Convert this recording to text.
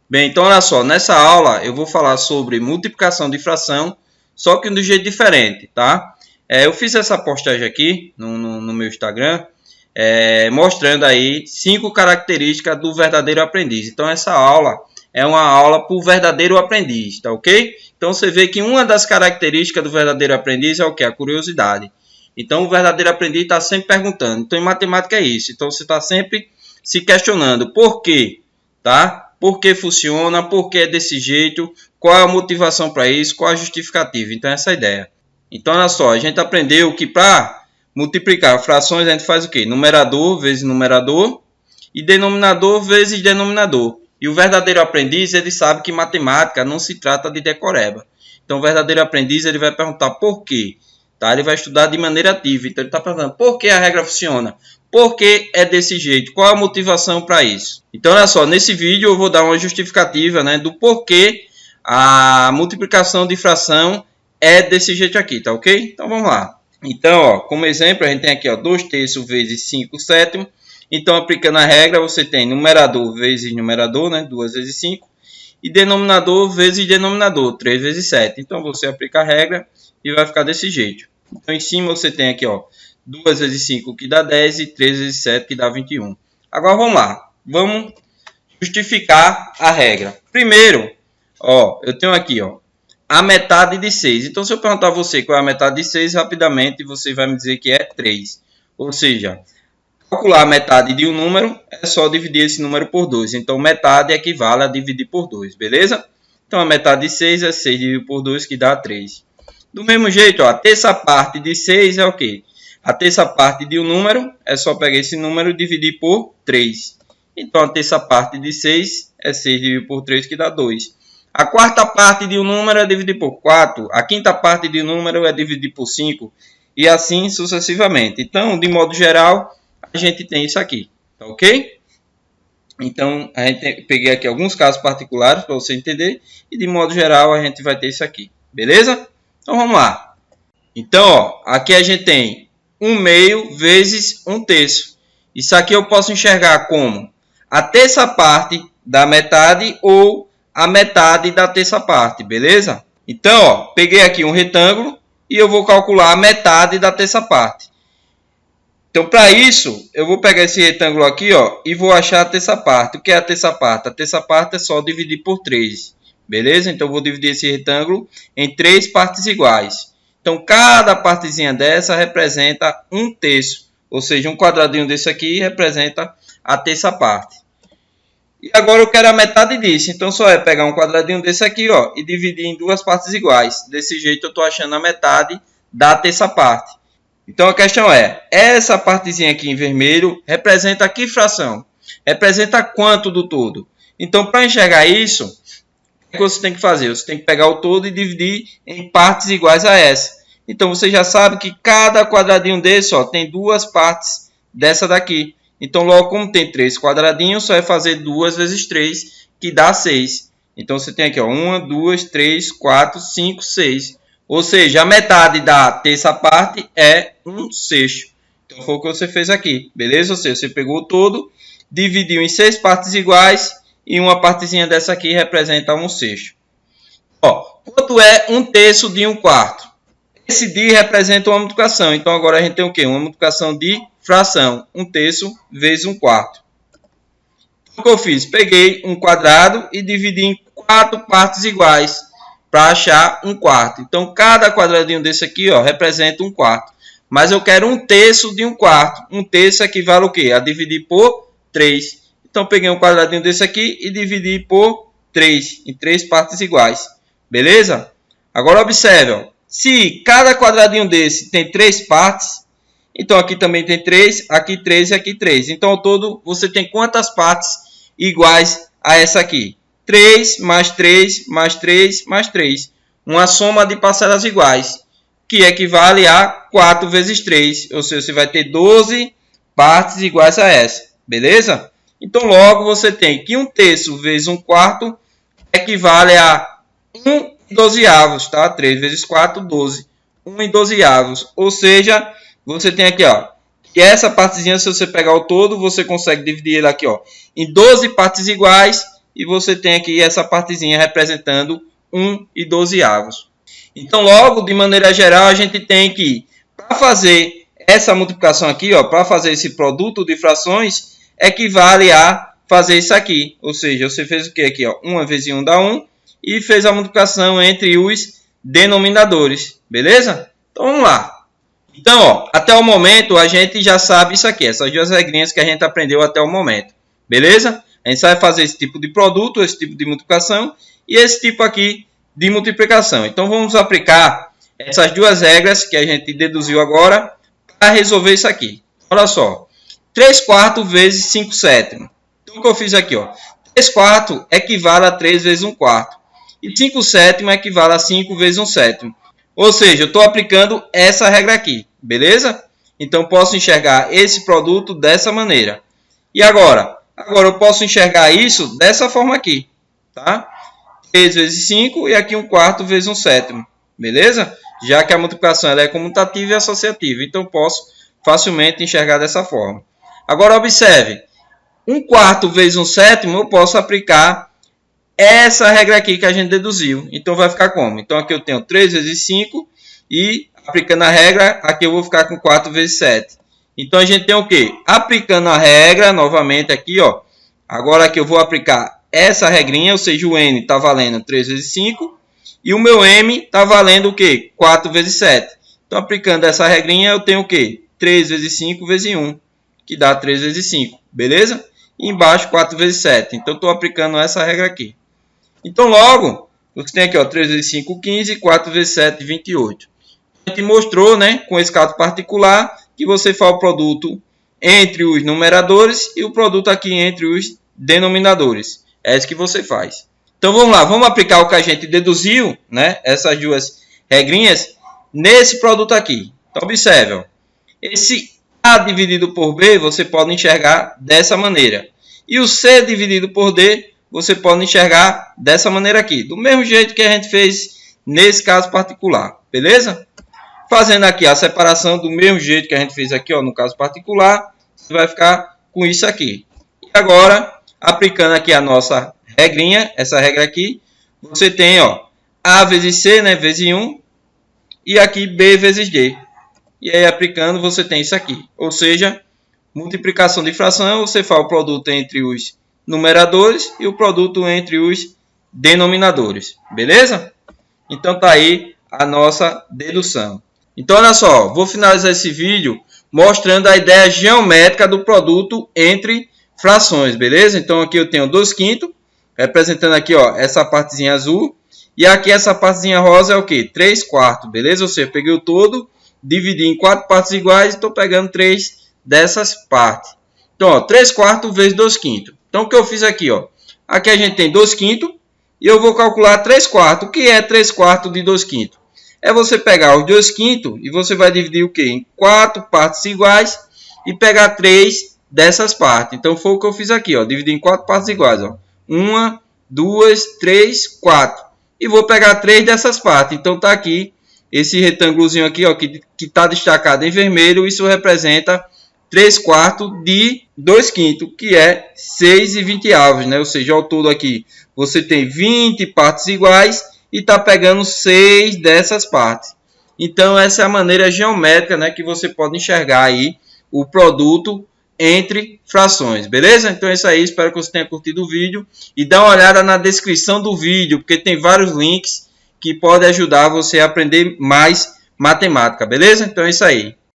Bem, então olha só, nessa aula eu vou falar sobre multiplicação de fração, só que de um jeito diferente, tá? Eu fiz essa postagem aqui no meu Instagram, mostrando aí 5 características do verdadeiro aprendiz. Então essa aula é uma aula para o verdadeiro aprendiz, tá ok? Então você vê que uma das características do verdadeiro aprendiz é o que? A curiosidade. Então o verdadeiro aprendiz está sempre perguntando. Então em matemática é isso. Então você está sempre se questionando por quê, tá? Por que funciona, por que é desse jeito, qual é a motivação para isso, qual a justificativa. Então essa é a ideia. Então olha só, a gente aprendeu que para multiplicar frações a gente faz o quê? Numerador vezes numerador e denominador vezes denominador. E o verdadeiro aprendiz, ele sabe que matemática não se trata de decoreba. Então o verdadeiro aprendiz, ele vai perguntar por quê. Tá? Ele vai estudar de maneira ativa. Então ele está perguntando por que a regra funciona. Por que é desse jeito? Qual a motivação para isso? Então olha só, nesse vídeo eu vou dar uma justificativa, né, do porquê a multiplicação de fração é desse jeito aqui, tá ok? Então vamos lá. Então, ó, como exemplo, a gente tem aqui 2 terços vezes 5 sétimos. Então, aplicando a regra, você tem numerador vezes numerador, né? 2 vezes 5. E denominador vezes denominador, 3 vezes 7. Então, você aplica a regra e vai ficar desse jeito. Então, em cima você tem aqui, ó, 2 vezes 5 que dá 10 e 3 vezes 7 que dá 21. Agora, vamos lá. Vamos justificar a regra. Primeiro, ó, eu tenho aqui, ó, a metade de 6. Então, se eu perguntar a você qual é a metade de 6, rapidamente você vai me dizer que é 3. Ou seja, calcular a metade de um número é só dividir esse número por 2. Então, metade equivale a dividir por 2, beleza? Então, a metade de 6 é 6 dividido por 2, que dá 3. Do mesmo jeito, ó, a terça parte de 6 é o quê? A terça parte de um número é só pegar esse número e dividir por 3. Então, a terça parte de 6 é 6 dividido por 3, que dá 2. A quarta parte de um número é dividir por 4. A quinta parte de um número é dividir por 5. E assim sucessivamente. Então, de modo geral, a gente tem isso aqui. Tá ok? Então, peguei aqui alguns casos particulares para você entender. E de modo geral, a gente vai ter isso aqui. Beleza? Então, vamos lá. Então, ó, aqui a gente tem 1/2 vezes 1/3. Isso aqui eu posso enxergar como a terça parte da metade ou a metade da terça parte, beleza? Então, ó, peguei aqui um retângulo e eu vou calcular a metade da terça parte. Então, para isso, eu vou pegar esse retângulo aqui, ó, e vou achar a terça parte. O que é a terça parte? A terça parte é só dividir por 3, beleza? Então, eu vou dividir esse retângulo em 3 partes iguais. Então, cada partezinha dessa representa 1/3, ou seja, um quadradinho desse aqui representa a terça parte. E agora eu quero a metade disso. Então, só é pegar um quadradinho desse aqui, ó, e dividir em 2 partes iguais. Desse jeito, eu estou achando a metade da terça parte. Então, a questão é, essa partezinha aqui em vermelho representa que fração? Representa quanto do todo? Então, para enxergar isso, o que você tem que fazer? Você tem que pegar o todo e dividir em partes iguais a essa. Então, você já sabe que cada quadradinho desse, ó, tem 2 partes dessa daqui. Então, logo, como tem 3 quadradinhos, só é fazer 2 vezes 3, que dá 6. Então, você tem aqui, ó, 1, 2, 3, 4, 5, 6. Ou seja, a metade da terça parte é 1/6. Então, foi o que você fez aqui, beleza? Ou seja, você pegou o todo, dividiu em 6 partes iguais e uma partezinha dessa aqui representa 1/6. Ó, quanto é 1/3 de 1/4? Esse de representa uma multiplicação. Então, agora a gente tem o quê? Uma multiplicação de fração. 1/3 vezes 1/4. Então, o que eu fiz? Peguei um quadrado e dividi em 4 partes iguais para achar 1/4. Então, cada quadradinho desse aqui, ó, representa 1/4. Mas eu quero 1/3 de 1/4. 1/3 equivale o quê? A dividir por 3. Então, peguei um quadradinho desse aqui e dividi por 3. Em 3 partes iguais. Beleza? Agora, observe, ó. Se cada quadradinho desse tem 3 partes, então aqui também tem 3, aqui 3 e aqui 3. Então, ao todo, você tem quantas partes iguais a essa aqui? 3 mais 3 mais 3 mais 3. Uma soma de parcelas iguais, que equivale a 4 vezes 3. Ou seja, você vai ter 12 partes iguais a essa. Beleza? Então, logo, você tem que 1/3 vezes 1/4 equivale a 1/12, tá? 3 vezes 4, 12. 1/12. Ou seja, você tem aqui, ó, que essa partezinha, se você pegar o todo, você consegue dividir ele aqui, ó, em 12 partes iguais e você tem aqui essa partezinha representando 1 e 12avos. Então, logo, de maneira geral, a gente tem que, para fazer essa multiplicação aqui, para fazer esse produto de frações, equivale a fazer isso aqui. Ou seja, você fez o que aqui? 1 vezes 1 dá 1 e fez a multiplicação entre os denominadores. Beleza? Então, vamos lá. Então, até o momento, a gente já sabe isso aqui. Essas duas regrinhas que a gente aprendeu até o momento. Beleza? A gente vai fazer esse tipo de produto, esse tipo de multiplicação e esse tipo aqui de multiplicação. Então, vamos aplicar essas duas regras que a gente deduziu agora para resolver isso aqui. Olha só. 3/4 vezes 5/7. Então, o que eu fiz aqui? 3/4 equivale a 3 vezes 1/4. E 5/7 equivale a 5 vezes 1/7. Ou seja, eu estou aplicando essa regra aqui. Beleza? Então, posso enxergar esse produto dessa maneira. E agora? Agora, eu posso enxergar isso dessa forma aqui. Tá? 3 vezes 5 e aqui 1/4 vezes 1/7. Beleza? Já que a multiplicação ela é comutativa e associativa. Então, posso facilmente enxergar dessa forma. Agora, observe. 1/4 vezes 1/7 eu posso aplicar essa regra aqui que a gente deduziu. Então, vai ficar como? Então, aqui eu tenho 3 vezes 5 e, aplicando a regra, aqui eu vou ficar com 4 vezes 7. Então, a gente tem o quê? Aplicando a regra, novamente aqui, agora aqui eu vou aplicar essa regrinha, ou seja, o N está valendo 3 vezes 5 e o meu M está valendo o quê? 4 vezes 7. Então, aplicando essa regrinha, eu tenho o quê? 3 vezes 5 vezes 1, que dá 3 vezes 5, beleza? E embaixo 4 vezes 7. Então, estou aplicando essa regra aqui. Então, logo, você tem aqui 3 vezes 5, 15, 4 vezes 7, 28. A gente mostrou, né, com esse caso particular, que você faz o produto entre os numeradores e o produto aqui entre os denominadores. É isso que você faz. Então, vamos lá. Vamos aplicar o que a gente deduziu, né, essas duas regrinhas, nesse produto aqui. Então, observe. Esse A dividido por B, você pode enxergar dessa maneira. E o C dividido por D, você pode enxergar dessa maneira aqui. Do mesmo jeito que a gente fez nesse caso particular. Beleza? Fazendo aqui a separação do mesmo jeito que a gente fez aqui, no caso particular, você vai ficar com isso aqui. E agora, aplicando aqui a nossa regrinha, essa regra aqui, você tem, A vezes C, né, vezes 1, e aqui B vezes D. E aí, aplicando, você tem isso aqui. Ou seja, multiplicação de fração, você faz o produto entre os numeradores e o produto entre os denominadores. Beleza? Então, tá aí a nossa dedução. Então, olha só, vou finalizar esse vídeo mostrando a ideia geométrica do produto entre frações, beleza? Então, aqui eu tenho 2/5, representando aqui, essa partezinha azul. E aqui essa partezinha rosa é o quê? 3/4, beleza? Ou seja, eu peguei o todo, dividi em 4 partes iguais e estou pegando 3 dessas partes. Então, 3/4 vezes 2/5. Então, o que eu fiz aqui, aqui a gente tem 2/5 e eu vou calcular 3/4. O que é 3/4 de 2/5? É você pegar os 2/5 e você vai dividir o quê? Em 4 partes iguais e pegar 3 dessas partes. Então, foi o que eu fiz aqui, dividir em 4 partes iguais. 1, 2, 3, 4. E vou pegar 3 dessas partes. Então, está aqui esse retângulozinho aqui, que está destacado em vermelho. Isso representa 3/4 de 2/5, que é 6/20, né? Ou seja, ao todo aqui você tem 20 partes iguais e está pegando 6 dessas partes. Então, essa é a maneira geométrica, né, que você pode enxergar aí o produto entre frações, beleza? Então é isso aí, espero que você tenha curtido o vídeo e dá uma olhada na descrição do vídeo, porque tem vários links que podem ajudar você a aprender mais matemática, beleza? Então é isso aí.